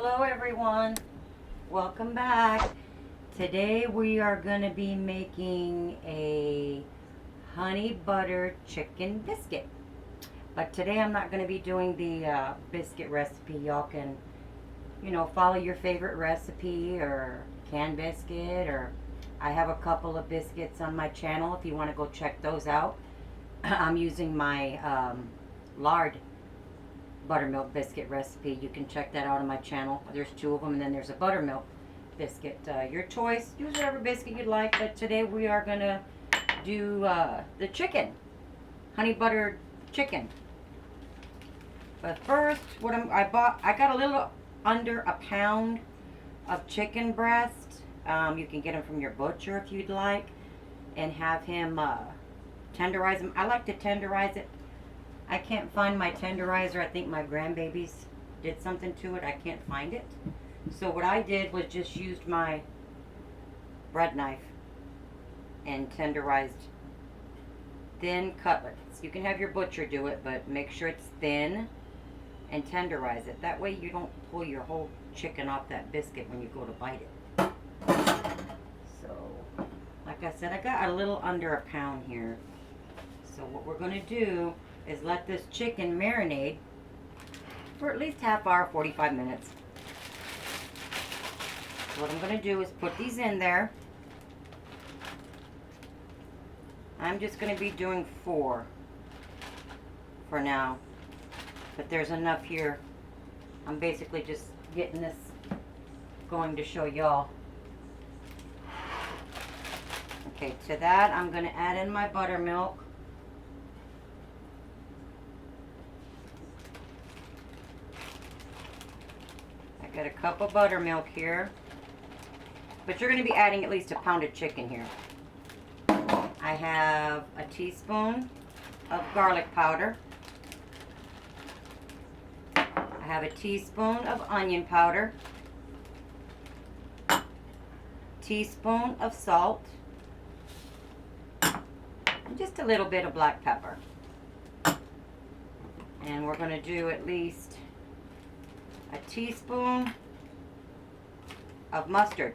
Hello everyone, welcome back. Today we are going to be making a honey butter chicken biscuit. But today I'm not going to be doing the biscuit recipe. Y'all can, follow your favorite recipe or canned biscuit, or I have a couple of biscuits on my channel if you want to go check those out. I'm using my lard buttermilk biscuit recipe. You can check that out on my channel. There's two of them, and then there's a buttermilk biscuit. Your choice. Use whatever biscuit you'd like. But today we are gonna do the chicken, honey butter chicken. But first, I got a little under a pound of chicken breast. You can get them from your butcher if you'd like, and have him tenderize them. I like to tenderize it. I can't find my tenderizer. I think my grandbabies did something to it. I can't find it. So what I did was just used my bread knife and tenderized thin cutlets. You can have your butcher do it, but make sure it's thin and tenderize it. That way you don't pull your whole chicken off that biscuit when you go to bite it. So, like I said, I got a little under a pound here. So what we're going to do is let this chicken marinate for at least half hour, 45 minutes. So what I'm going to do is put these in there. I'm just going to be doing 4 for now, but there's enough here. I'm basically just getting this going to show y'all. Okay, to that I'm going to add in my buttermilk. Got a cup of buttermilk here, but you're going to be adding at least a pound of chicken here. I have a teaspoon of garlic powder. I have a teaspoon of onion powder, teaspoon of salt, and just a little bit of black pepper. And we're going to do at least a teaspoon of mustard.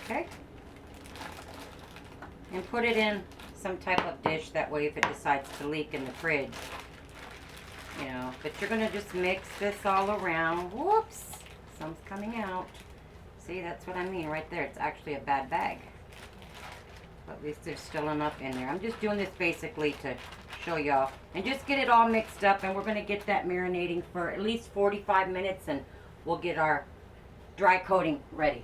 Okay? And put it in some type of dish, that way if it decides to leak in the fridge, but you're going to just mix this all around. Whoops! Some's coming out. See, that's what I mean right there. It's actually a bad bag. But at least there's still enough in there. I'm just doing this basically to show y'all and just get it all mixed up, and we're going to get that marinating for at least 45 minutes, and we'll get our dry coating ready.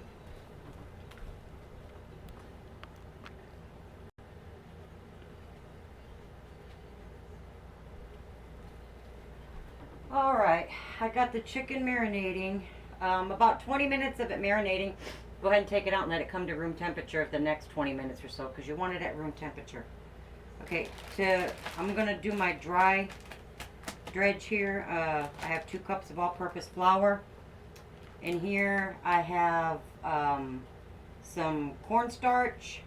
Alright, I got the chicken marinating, about 20 minutes of it marinating. Go ahead and take it out and let it come to room temperature for the next 20 minutes or so, because you want it at room temperature. Okay, I'm going to do my dry dredge here. I have 2 cups of all-purpose flour. In here I have some cornstarch.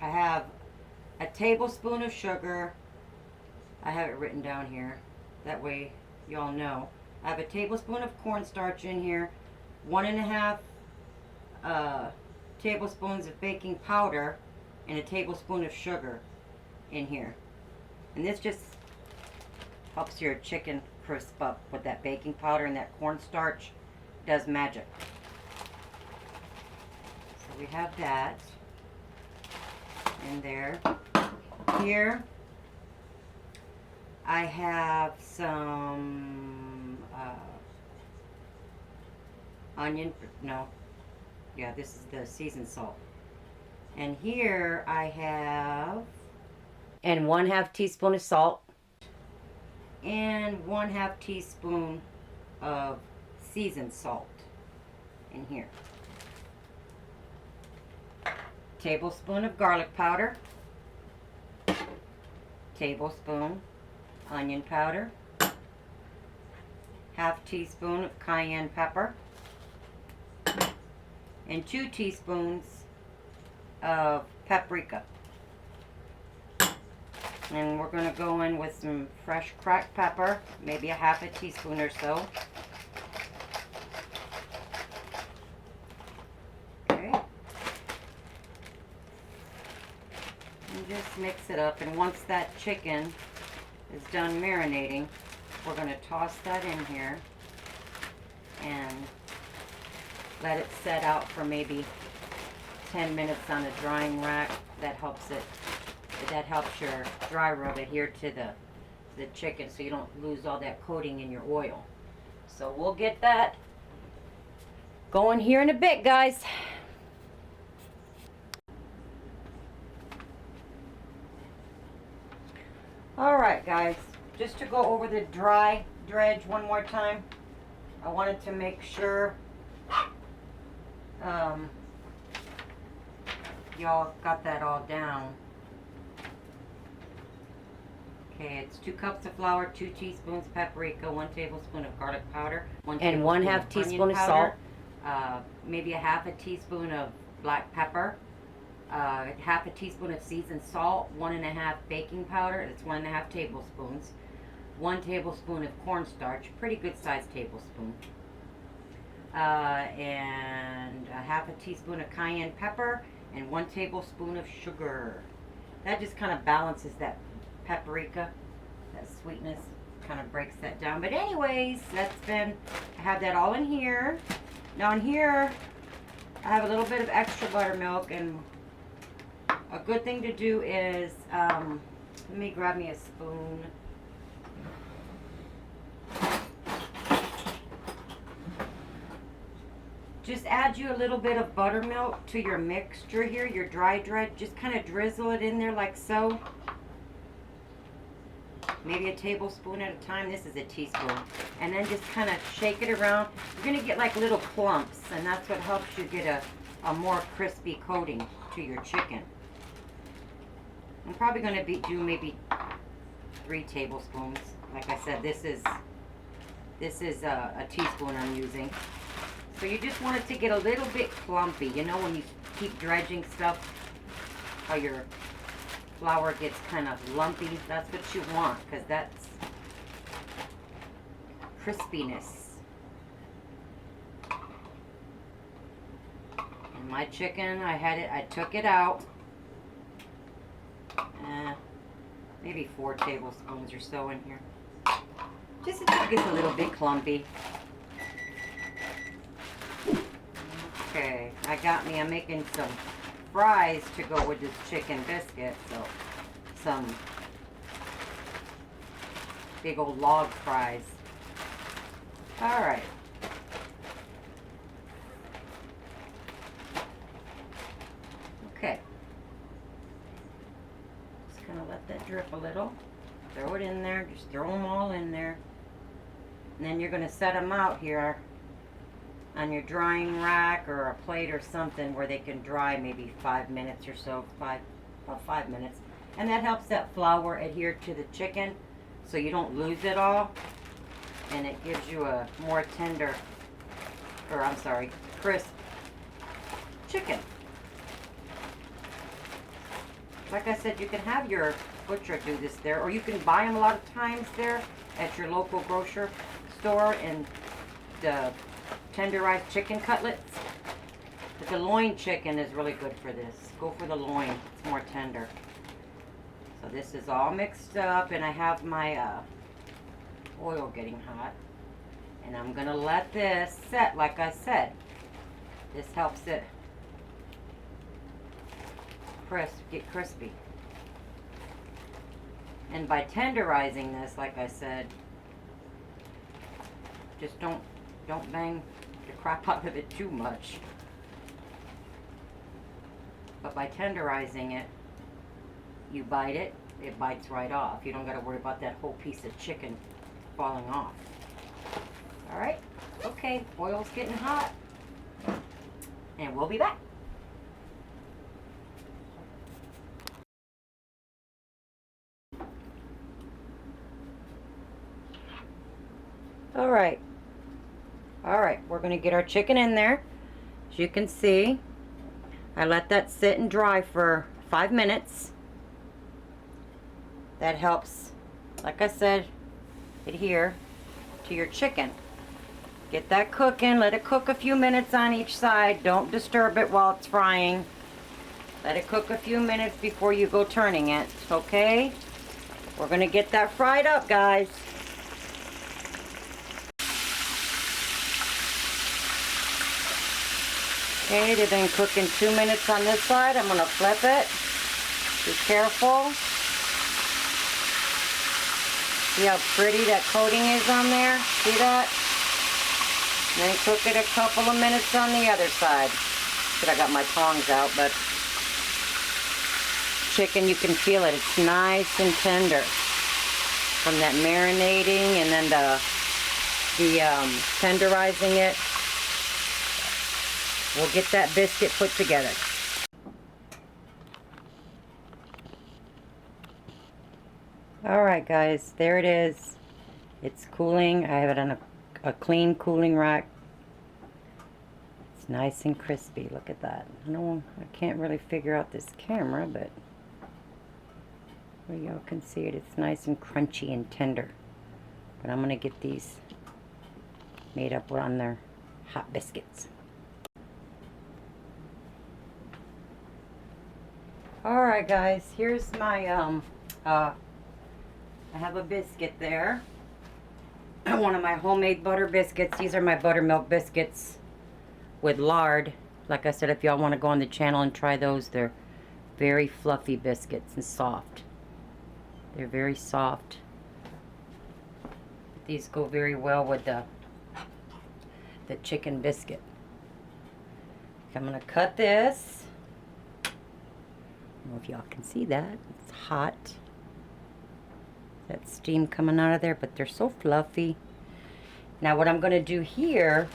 I have a tablespoon of sugar. I have it written down here. That way y'all know. I have a tablespoon of cornstarch in here. 1.5 tablespoons of baking powder, and a tablespoon of sugar in here. And this just helps your chicken crisp up with that baking powder, and that cornstarch does magic. So we have that in there. Here I have some this is the seasoned salt. And here I have 1/2 teaspoon of salt and 1/2 teaspoon of seasoned salt in here. Tablespoon of garlic powder, tablespoon onion powder, 1/2 teaspoon of cayenne pepper, and 2 teaspoons of paprika. And we're going to go in with some fresh cracked pepper, maybe a 1/2 teaspoon or so. just mix it up, and once that chicken is done marinating, we're going to toss that in here and let it set out for maybe 10 minutes on a drying rack. That helps your dry rub adhere to the chicken so you don't lose all that coating in your oil. So we'll get that going here in a bit, guys. Alright guys, just to go over the dry dredge one more time, I wanted to make sure y'all got that all down. Okay, it's 2 cups of flour, 2 teaspoons paprika, 1 tablespoon of garlic powder, and 1/2 teaspoon of salt, maybe a 1/2 teaspoon of black pepper, 1/2 teaspoon of seasoned salt, 1 1/2 baking powder, that's 1 1/2 tablespoons, 1 tablespoon of cornstarch, pretty good sized tablespoon, and a 1/2 teaspoon of cayenne pepper, and 1 tablespoon of sugar. That just kind of balances that paprika, that sweetness, kind of breaks that down. But anyways, I have that all in here. Now in here, I have a little bit of extra buttermilk, and a good thing to do is, let me grab me a spoon. Just add you a little bit of buttermilk to your mixture here, your dry dredge. Just kind of drizzle it in there like so. Maybe a tablespoon at a time. This is a teaspoon. And then just kind of shake it around. You're going to get like little clumps, and that's what helps you get a more crispy coating to your chicken. I'm probably going to do maybe 3 tablespoons. Like I said, this is a teaspoon I'm using. So you just want it to get a little bit clumpy. You know when you keep dredging stuff, how your flour gets kind of lumpy? That's what you want, because that's crispiness. And my chicken, I took it out. Maybe 4 tablespoons or so in here. Just until it gets a little bit clumpy. Okay, I'm making some fries to go with this chicken biscuit, so some big old log fries. Alright. Okay. Just gonna let that drip a little. Throw it in there, just throw them all in there. And then you're gonna set them out here on your drying rack or a plate or something where they can dry maybe 5 minutes or so, about 5 minutes. And that helps that flour adhere to the chicken so you don't lose it all. And it gives you a more tender, or I'm sorry, crisp chicken. Like I said, you can have your butcher do this there, or you can buy them a lot of times there at your local grocery store, and the tenderized chicken cutlets. But the loin chicken is really good for this. Go for the loin, it's more tender. So this is all mixed up, and I have my oil getting hot. And I'm gonna let this set, like I said. This helps it get crispy. And by tenderizing this, like I said, just don't bang the crap out of it too much. But by tenderizing it, you bite it, it bites right off. You don't got to worry about that whole piece of chicken falling off. Alright, okay, oil's getting hot, and we'll be back. Alright, we're going to get our chicken in there. As you can see, I let that sit and dry for 5 minutes. That helps, like I said, adhere to your chicken. Get that cooking, let it cook a few minutes on each side. Don't disturb it while it's frying. Let it cook a few minutes before you go turning it, okay? We're gonna get that fried up, guys. Okay, they've been cooking 2 minutes on this side. I'm gonna flip it. Be careful. See how pretty that coating is on there? See that? And then cook it a couple of minutes on the other side. But I got my tongs out, but chicken, you can feel it. It's nice and tender from that marinating and then the tenderizing it. We'll get that biscuit put together. Alright guys, there it is. It's cooling. I have it on a clean cooling rack. It's nice and crispy. Look at that. I can't really figure out this camera, but y'all can see it. It's nice and crunchy and tender. But I'm going to get these made up on their hot biscuits. Alright guys, here's my, I have a biscuit there. One of my homemade butter biscuits. These are my buttermilk biscuits with lard. Like I said, if y'all want to go on the channel and try those, they're very fluffy biscuits and soft. They're very soft. These go very well with the chicken biscuit. I'm going to cut this. I don't know if y'all can see that. It's hot. That steam coming out of there, but they're so fluffy. Now what I'm going to do here,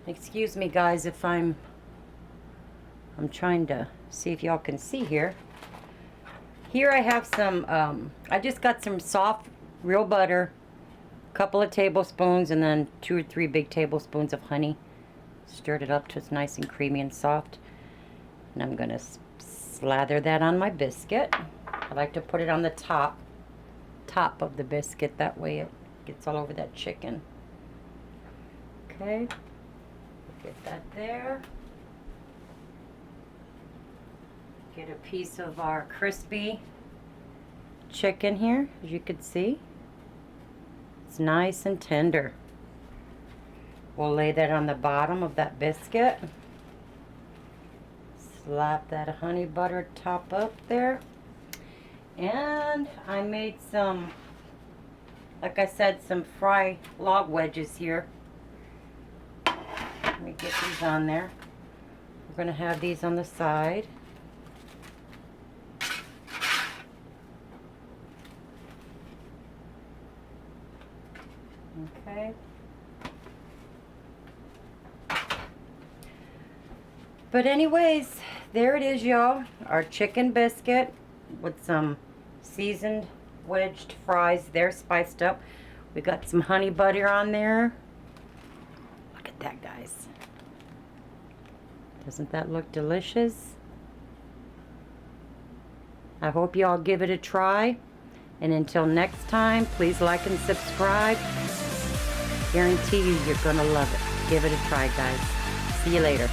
excuse me guys if I'm trying to see if y'all can see here. Here I have some, I just got some soft real butter, a couple of tablespoons, and then 2 or 3 big tablespoons of honey. Stirred it up till it's nice and creamy and soft. And I'm going to slather that on my biscuit. I like to put it on the top of the biscuit. That way it gets all over that chicken. Okay. Get that there. Get a piece of our crispy chicken here, as you can see. It's nice and tender. We'll lay that on the bottom of that biscuit. Slap that honey butter top up there. And I made some, like I said, some fry log wedges here. Let me get these on there. We're going to have these on the side. Okay. But anyways, there it is, y'all. Our chicken biscuit with some seasoned wedged fries. They're spiced up. We got some honey butter on there. Look at that, guys. Doesn't that look delicious? I hope y'all give it a try. And until next time, please like and subscribe. Guarantee you, you're gonna love it. Give it a try, guys. See you later.